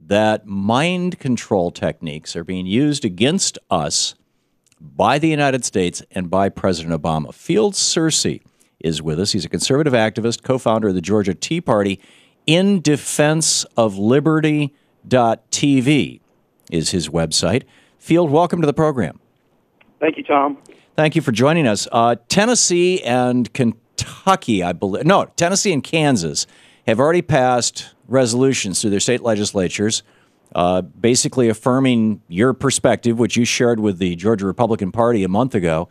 that mind control techniques are being used against us by the United States and by President Obama. Field Searcy is with us. He's a conservative activist, co-founder of the Georgia Tea Party. In Defense of Liberty.tv is his website. Field, welcome to the program. Thank you, Tom. Thank you for joining us. Tennessee and Kentucky, I believe, no, Tennessee and Kansas have already passed resolutions through their state legislatures, basically affirming your perspective, which you shared with the Georgia Republican Party a month ago,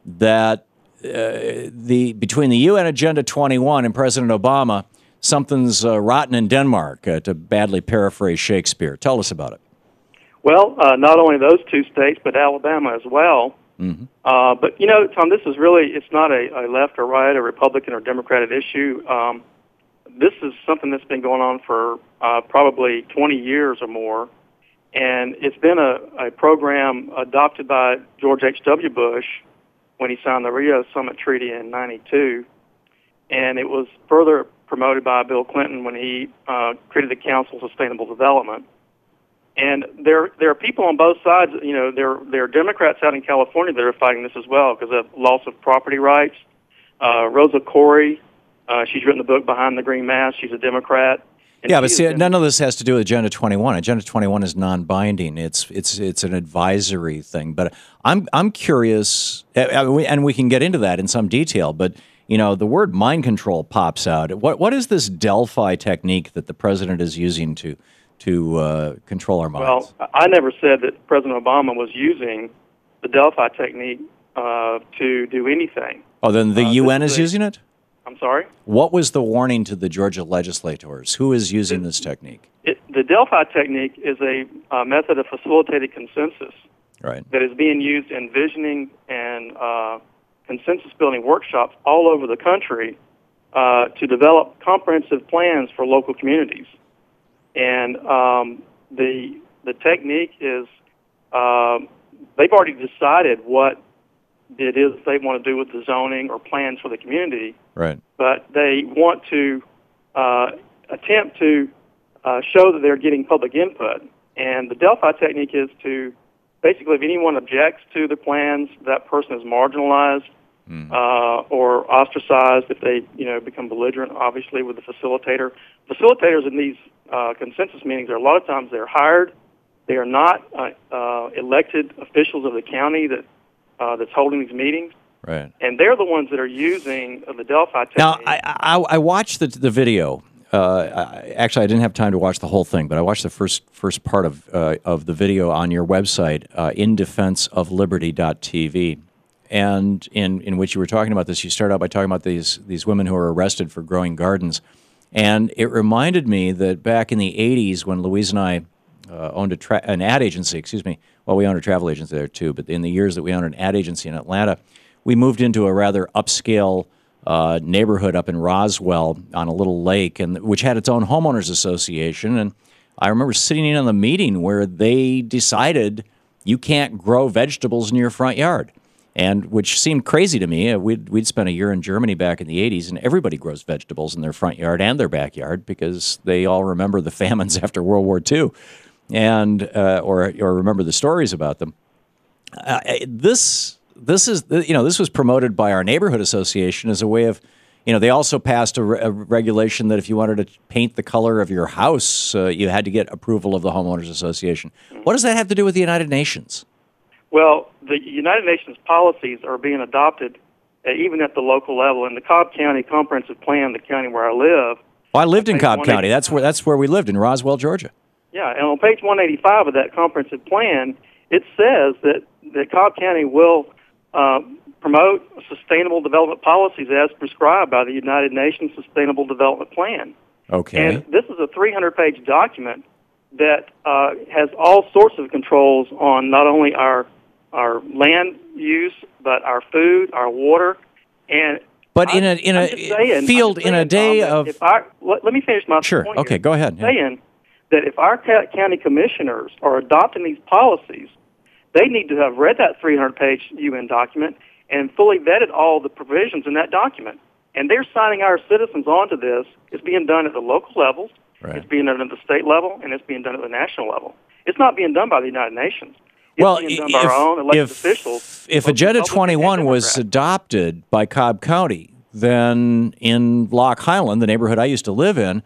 that between the UN Agenda 21 and President Obama, something's rotten in Denmark, to badly paraphrase Shakespeare. Tell us about it. Well, not only those two states, but Alabama as well. Mm-hmm. But, you know, Tom, this is really, it's not a left or right, a Republican or Democratic issue. This is something that's been going on for probably 20 years or more. And it's been a program adopted by George H.W. Bush when he signed the Rio Summit Treaty in 92. And it was further promoted by Bill Clinton when he created the Council of Sustainable Development. And there are people on both sides. You know, there are Democrats out in California that are fighting this as well because of loss of property rights. Rosa Corey, she's written the book Behind the Green Mask. She's a Democrat. Yeah, but see, none of this has to do with Agenda 21. Agenda 21 is non-binding. It's an advisory thing. But I'm curious, and we can get into that in some detail. But you know, the word mind control pops out. What is this Delphi technique that the president is using to control our minds? Well, I never said that President Obama was using the Delphi technique to do anything. Oh, then the UN is using it? I'm sorry? What was the warning to the Georgia legislators? Who is using this technique? The Delphi technique is a method of facilitated consensus that is being used in visioning and consensus-building workshops all over the country to develop comprehensive plans for local communities. And the technique is they've already decided what it is they want to do with the zoning or plans for the community. Right. But they want to attempt to show that they're getting public input. And the Delphi technique is to basically, if anyone objects to the plans, that person is marginalized or ostracized if they, become belligerent, obviously, with the facilitator. Facilitators in these consensus meetings are a lot of times they're hired. They are not elected officials of the county that's holding these meetings. Right. And they're the ones that are using the Delphi technique. Now, I watched the video. Actually, I didn't have time to watch the whole thing, but I watched the first part of the video on your website, in defense of liberty.tv, and in which you were talking about this. You started out by talking about these women who were arrested for growing gardens. And it reminded me that back in the 80s when Louise and I owned an ad agency, well, we owned a travel agency there too, but in the years that we owned an ad agency in Atlanta, we moved into a rather upscale neighborhood up in Roswell on a little lake, which had its own homeowners association. And I remember sitting in on the meeting where they decided you can't grow vegetables in your front yard, and which seemed crazy to me. We'd spent a year in Germany back in the 80s, and everybody grows vegetables in their front yard and their backyard because they all remember the famines after World War II, and or remember the stories about them. This was promoted by our neighborhood association as a way of, they also passed a regulation that if you wanted to paint the color of your house, you had to get approval of the homeowners association. What does that have to do with the United Nations? Well, the United Nations policies are being adopted even at the local level. In the Cobb County Comprehensive Plan, the county where I live. Well, I lived in Cobb County. That's where we lived, in Roswell, Georgia. Yeah, and on page 185 of that comprehensive plan, it says that Cobb County will promote sustainable development policies as prescribed by the United Nations Sustainable Development Plan. Okay. And this is a 300-page document that has all sorts of controls on not only our land use, but our food, our water, and. But in a field in a day of. Let me finish my point. Sure. Okay. Go ahead. Saying that if our county commissioners are adopting these policies, they need to have read that 300-page UN document and fully vetted all the provisions in that document. And they're signing our citizens onto this. It's being done at the local levels. Right. It's being done at the state level, and it's being done at the national level. It's not being done by the United Nations. It's Well, being done by our own elected officials. If both Agenda Republican 21 and was Democrat. adopted by Cobb County, then in Lock Highland, the neighborhood I used to live in,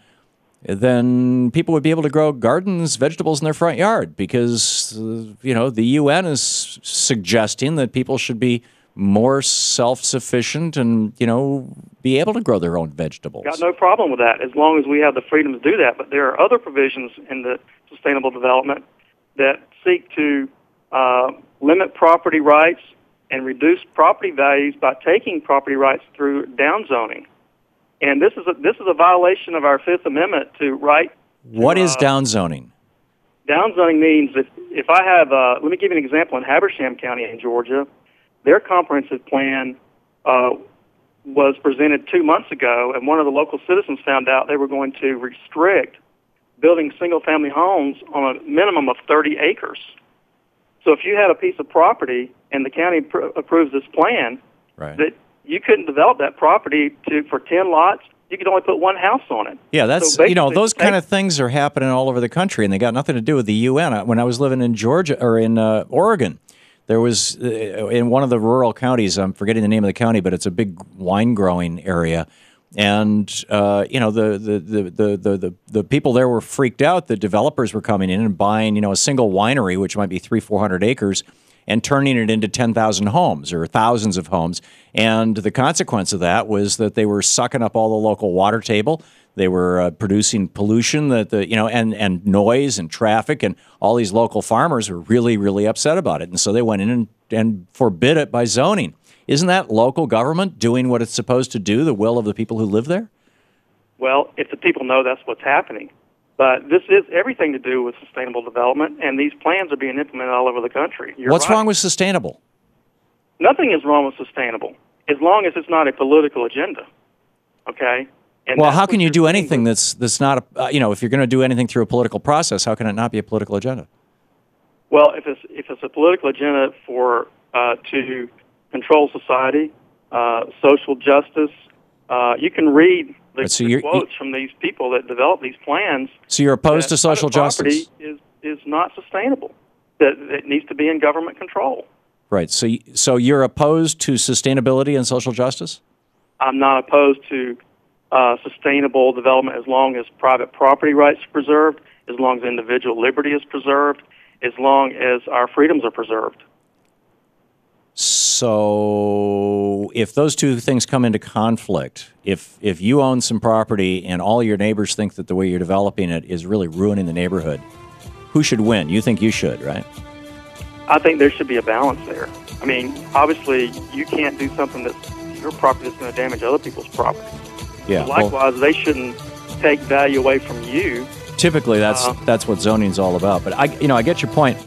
then people would be able to grow gardens, vegetables in their front yard because, the UN is suggesting that people should be more self-sufficient and, be able to grow their own vegetables. Got no problem with that as long as we have the freedom to do that. But there are other provisions in the sustainable development that seek to limit property rights and reduce property values by taking property rights through downzoning. And this is a violation of our Fifth Amendment to right. What is downzoning? Downzoning means if I have, let me give you an example. In Habersham County in Georgia, their comprehensive plan was presented 2 months ago, and one of the local citizens found out they were going to restrict building single-family homes on a minimum of 30 acres. So if you had a piece of property and the county approves this plan, right, that you couldn't develop that property for 10 lots, you could only put one house on it. Yeah, that's, So those kind of things are happening all over the country, and they got nothing to do with the UN. When I was living in Georgia or in Oregon, there was in one of the rural counties. I'm forgetting the name of the county, but it's a big wine growing area, and the people there were freaked out. The developers were coming in and buying a single winery, which might be 300-400 acres, and turning it into 10,000 homes or thousands of homes. And the consequence of that was that they were sucking up all the local water table. They were producing pollution and noise and traffic, and all these local farmers were really, really upset about it. And so they went in and forbid it by zoning. Isn't that local government doing what it's supposed to do, the will of the people who live there? Well, if the people know that's what's happening. But this is everything to do with sustainable development, and these plans are being implemented all over the country. What's wrong with sustainable? Nothing is wrong with sustainable, as long as it's not a political agenda. Okay? And well, how can you do anything that's not, if you're going to do anything through a political process, how can it not be a political agenda? Well, if it's a political agenda to control society, social justice, you can read the quotes from these people that develop these plans. So you're opposed to social justice? Property is not sustainable. That it needs to be in government control. Right. So you're opposed to sustainability and social justice? I'm not opposed to sustainable development as long as private property rights are preserved, as long as individual liberty is preserved, as long as our freedoms are preserved. So if those two things come into conflict, if you own some property and all your neighbors think that the way you're developing it is really ruining the neighborhood, who should win? You think you should, right? I think there should be a balance there. I mean, obviously, you can't do something that's your property that's going to damage other people's property. Yeah. So likewise, they shouldn't take value away from you. Typically, that's what zoning is all about. But I get your point.